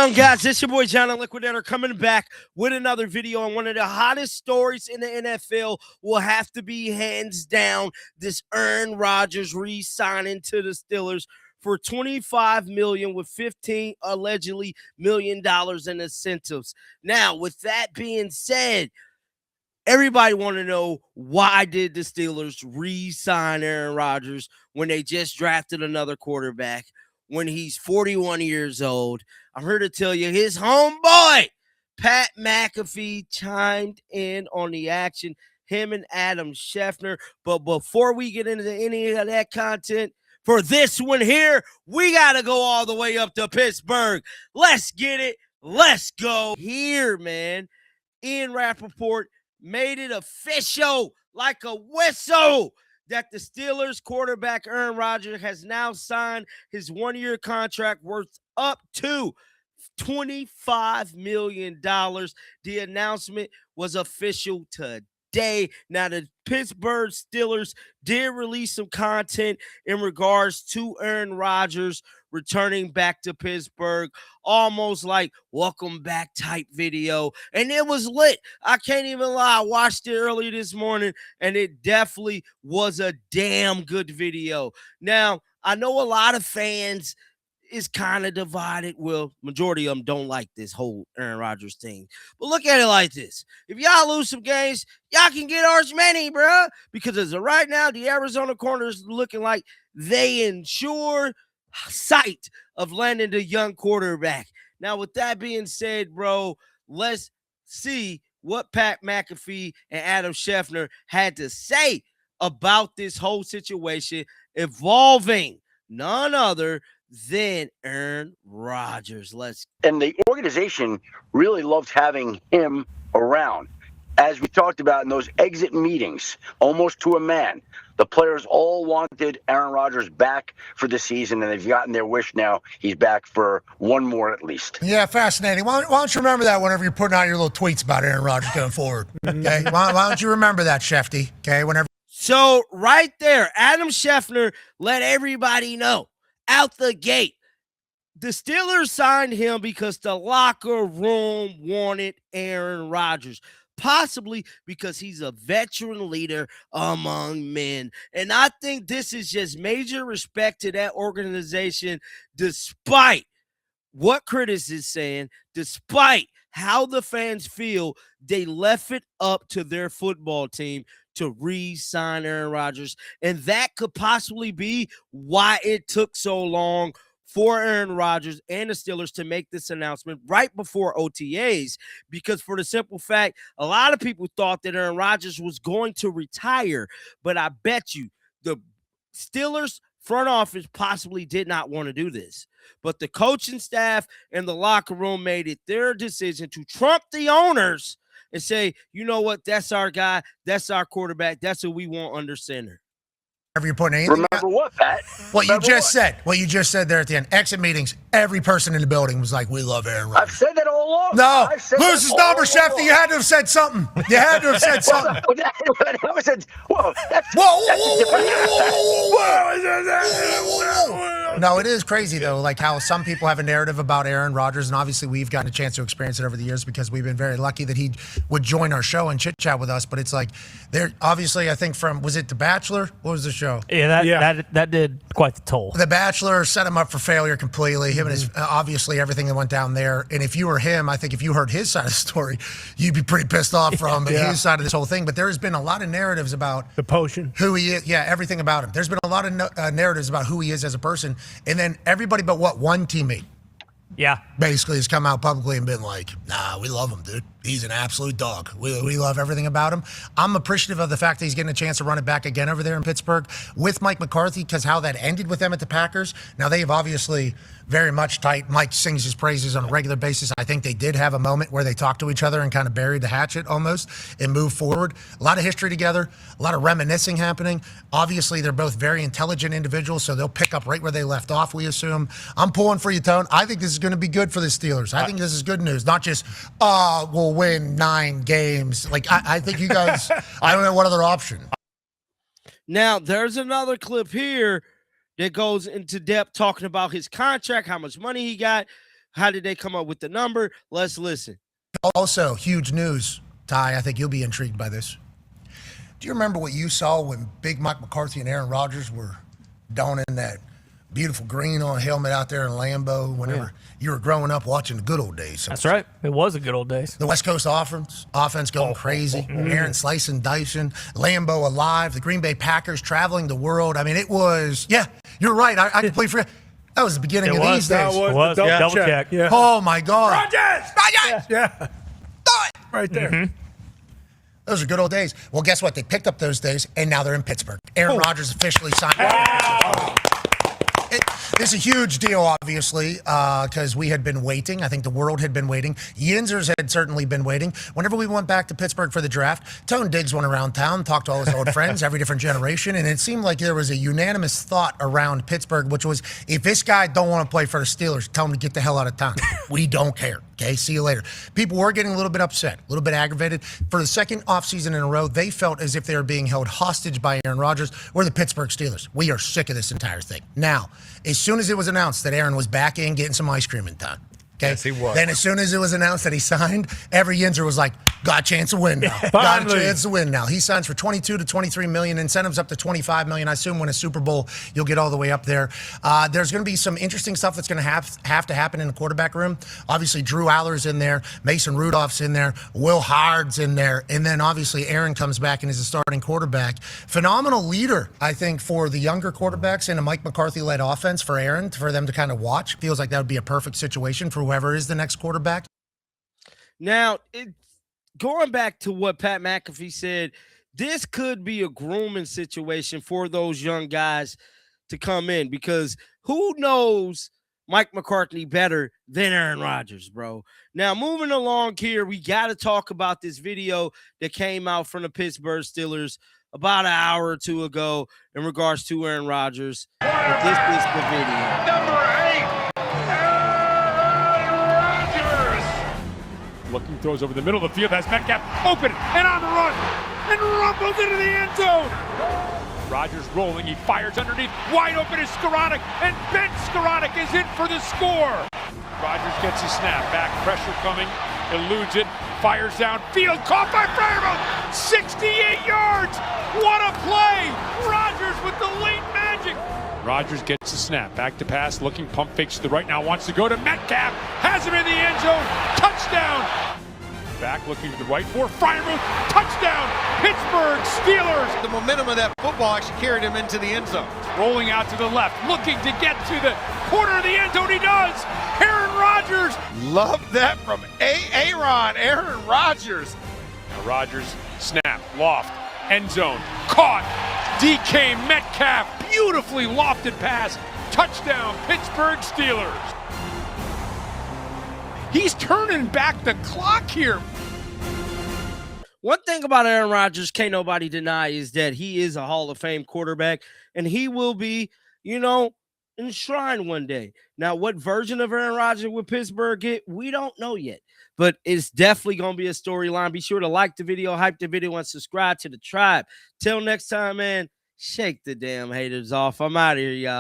on, guys? It's your boy John the Liquidator coming back with another video on one of the hottest stories in the NFL. Will have to be hands down this Aaron Rodgers re-signing to the Steelers for $25 million with $15 allegedly million in incentives. Now, with that being said, everybody want to know, why did the Steelers re-sign Aaron Rodgers when they just drafted another quarterback when he's 41 years old? I'm here to tell you, his homeboy, Pat McAfee, chimed in on the action, him and Adam Shefter. But before we get into any of that content, for this one here, we got to go all the way up to Pittsburgh. Let's get it. Let's go here, man. Ian Rappaport made it official like a whistle that the Steelers quarterback Aaron Rodgers has now signed his one-year contract worth up to $25 million. The announcement was official today. Now, the Pittsburgh Steelers did release some content in regards to Aaron Rodgers returning back to Pittsburgh, almost like welcome back type video, and it was lit. I can't even lie, I watched it earlier this morning, and it definitely was a damn good video. Now, I know a lot of fans is kind of divided. Well, majority of them don't like this whole Aaron Rodgers thing. But look at it like this. If y'all lose some games, y'all can get ours many, bro. Because as of right now, the Arizona Cardinals looking like they ensure sight of landing the young quarterback. Now, with that being said, bro, let's see what Pat McAfee and Adam Schefter had to say about this whole situation involving none other than Aaron Rodgers. And the organization really loved having him around. As we talked about in those exit meetings, almost to a man, the players all wanted Aaron Rodgers back for the season, and they've gotten their wish now. He's back for one more at least. Yeah, fascinating. Why don't you remember that whenever you're putting out your little tweets about Aaron Rodgers going forward? Okay, why don't you remember that, Shefty? Okay, whenever. So right there, Adam Schefter let everybody know out the gate, the Steelers signed him because the locker room wanted Aaron Rodgers, possibly because he's a veteran leader among men. And I think this is just major respect to that organization, despite what critics is saying, despite how the fans feel. They left it up to their football team to re-sign Aaron Rodgers, and that could possibly be why it took so long for Aaron Rodgers and the Steelers to make this announcement right before OTAs, because for the simple fact, a lot of people thought that Aaron Rodgers was going to retire, but I bet you the Steelers front office possibly did not want to do this, but the coaching staff and the locker room made it their decision to trump the owners and say, you know what, that's our guy, that's our quarterback, that's what we want under center. You're putting anything Remember what, Pat? What you just said there at the end. Exit meetings, every person in the building was like, we love Aaron Rodgers. I've said that all along. No, lose his number, Shefty. You had to have said something. You had to have said something. No, it is crazy, though, like how some people have a narrative about Aaron Rodgers, and obviously we've gotten a chance to experience it over the years because we've been very lucky that he would join our show and chit-chat with us, but it's like, they're obviously, I think from, was it The Bachelor? What was the show? Yeah, that did quite the toll. The Bachelor set him up for failure completely. Him and his, obviously everything that went down there, and if you were him, I think if you heard his side of the story, you'd be pretty pissed off from his side of this whole thing, but there has been a lot of narratives about the potion, who he is, everything about him. There's been a lot of narratives about who he is as a person, and then everybody but one teammate basically has come out publicly and been like, nah, we love him, dude. He's an absolute dog. We love everything about him. I'm appreciative of the fact that he's getting a chance to run it back again over there in Pittsburgh with Mike McCarthy, because how that ended with them at the Packers. Now, they've obviously very much tight. Mike sings his praises on a regular basis. I think they did have a moment where they talked to each other and kind of buried the hatchet almost and moved forward. A lot of history together, a lot of reminiscing happening. Obviously, they're both very intelligent individuals, so they'll pick up right where they left off, we assume. I'm pulling for you, Tone. I think this is going to be good for the Steelers. I think this is good news, not just, we'll win 9 games. Like, I think you guys, I don't know what other option. Now, there's another clip here that goes into depth talking about his contract, how much money he got, How did they come up with the number? Let's listen. Also, huge news, Ty. I think you'll be intrigued by this. Do you remember what you saw when Big Mike McCarthy and Aaron Rodgers were donning that beautiful green on helmet out there in Lambeau whenever you were growing up watching the good old days? That's right. It was the good old days. The West Coast offense going crazy. Aaron slicing, dicing, Lambeau alive. The Green Bay Packers traveling the world. I mean, it was, you're right. I completely forgot. That was the beginning of these days. It was. Double check. Yeah. Oh, my God. Rodgers! Yeah. Right there. Mm-hmm. Those are good old days. Well, guess what? They picked up those days, and now they're in Pittsburgh. Aaron Rodgers officially signed. Wow. It's a huge deal, obviously, because we had been waiting. I think the world had been waiting. Yinzers had certainly been waiting. Whenever we went back to Pittsburgh for the draft, Tone Diggs went around town, talked to all his old friends, every different generation, and it seemed like there was a unanimous thought around Pittsburgh, which was, if this guy don't want to play for the Steelers, tell him to get the hell out of town. We don't care. Okay, see you later. People were getting a little bit upset, a little bit aggravated. For the second offseason in a row, they felt as if they were being held hostage by Aaron Rodgers. We're the Pittsburgh Steelers. We are sick of this entire thing. Now, as soon as it was announced that Aaron was back in getting some ice cream in town, okay? Yes, he was. Then as soon as it was announced that he signed, every Yinzer was like, got a chance to win now. Got a chance to win now. He signs for $22 to $23 million, incentives up to $25 million. I assume when a Super Bowl, you'll get all the way up there. There's going to be some interesting stuff that's going to have to happen in the quarterback room. Obviously, Drew Aller's in there. Mason Rudolph's in there. Will Hard's in there. And then obviously Aaron comes back and is a starting quarterback. Phenomenal leader, I think, for the younger quarterbacks in a Mike McCarthy-led offense for Aaron, for them to kind of watch. Feels like that would be a perfect situation for whoever is the next quarterback. Now, going back to what Pat McAfee said, this could be a grooming situation for those young guys to come in, because who knows Mike McCarthy better than Aaron Rodgers, bro. Now, moving along here, we got to talk about this video that came out from the Pittsburgh Steelers about an hour or two ago in regards to Aaron Rodgers. But this is the video. Number 8, looking, throws over the middle of the field, has Metcalf open and on the run, and rumbles into the end zone. Rodgers rolling, he fires underneath, wide open is Skoranek, and Ben Skoranek is in for the score. Rodgers gets his snap, back pressure coming, eludes it, fires downfield, caught by Freiermuth, 68 yards. What a play! Rodgers with the late magic. Rodgers gets the snap, back to pass, looking, pump fakes to the right, now wants to go to Metcalf, has him in the end zone, touchdown! Back looking to the right for Freiermuth, touchdown! Pittsburgh Steelers! The momentum of that football actually carried him into the end zone. Rolling out to the left, looking to get to the corner of the end zone, he does! Aaron Rodgers! Love that from Aaron Rodgers. Now Rodgers, snap, loft, end zone, caught! DK Metcalf, beautifully lofted pass, touchdown, Pittsburgh Steelers! He's turning back the clock here. One thing about Aaron Rodgers, can't nobody deny, is that he is a Hall of Fame quarterback, and he will be, enshrined one day. Now, what version of Aaron Rodgers will Pittsburgh get? We don't know yet, but it's definitely going to be a storyline. Be sure to like the video, hype the video, and subscribe to the tribe. Till next time, man, shake the damn haters off. I'm out of here, y'all.